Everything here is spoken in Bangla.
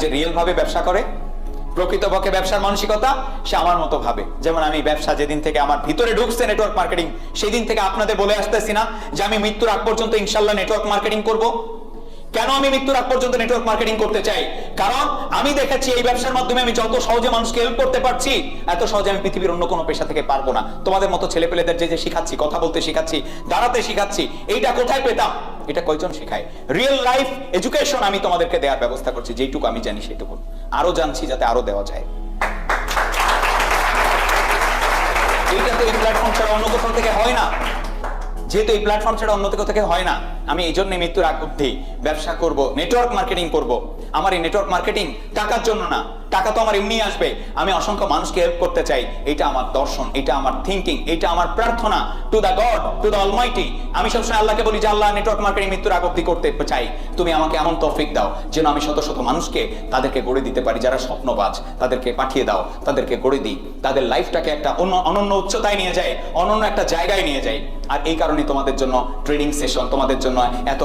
যে রিয়েল ভাবে ব্যবসা করে, প্রকৃতপক্ষে ব্যবসার মানসিকতা, সে আমার মতো ভাবে। যেমন আমি ব্যবসা যেদিন থেকে আমার ভিতরে ঢুকছে নেটওয়ার্ক মার্কেটিং, সেই দিন থেকে আপনাদের বলে আসতেছি না যে আমি মৃত্যুর আগ পর্যন্ত ইনশাল্লাহ নেটওয়ার্ক মার্কেটিং করব। কেন আমি মৃত্যুর আগ পর্যন্ত নেটওয়ার্ক মার্কেটিং করতে চাই? কারণ আমি দেখেছি এই ব্যবসার মাধ্যমে আমি যত সহজে মানুষকে হেল্প করতে পারছি, এত সহজে আমি পৃথিবীর অন্য কোনো পেশা থেকে পারবো না। তোমাদের মতো ছেলেপেলেদের যে শিখাচ্ছি, কথা বলতে শিখাচ্ছি, দাঁড়াতে শিখাচ্ছি, এইটা কোথায় পেতাম? এটা কয়জন শেখায়? রিয়েল লাইফ এডুকেশন আমি তোমাদেরকে দেওয়ার ব্যবস্থা করছি, যেটুকু আমি জানি সেটুকু। আরো জানছি যাতে আরো দেওয়া যায়। এইটা তো এই প্ল্যাটফর্ম ছাড়া অন্য কোথাও থেকে হয় না। যেহেতু এই প্ল্যাটফর্ম ছাড়া অন্য কোথাও থেকে হয় না, আমি এই জন্য মৃত্যুর আগ অবধি ব্যবসা করব, নেটওয়ার্ক মার্কেটিং করব। আমার এই নেটওয়ার্ক মার্কেটিং টাকার জন্য না, টাকা তো আমার এমনি আসবে। আমি অসংখ্য মানুষকে হেল্প করতে চাই, এটা আমার দর্শন, এটা আমার থিঙ্কিং, এটা আমার প্রার্থনা to the God, to the Almighty. আমি সবসময় আল্লাহকে বলি যে আল্লাহ, নেটওয়ার্ক মার্কেটিং মৃত্যুর আগ অবধি করতে চাই, তুমি আমাকে এমন তৌফিক দাও যেন আমি শত শত মানুষকে তাদেরকে গড়ে দিতে পারি, যারা স্বপ্নবাজ, তাদেরকে পাঠিয়ে দাও, তাদেরকে গড়ে দিই, তাদের লাইফটাকে একটা অনন্য উচ্চতায় নিয়ে যায়, অনন্য একটা জায়গায় নিয়ে যায়। আর এই কারণে তোমাদের জন্য ট্রেনিং সেশন, তোমাদের জন্য এত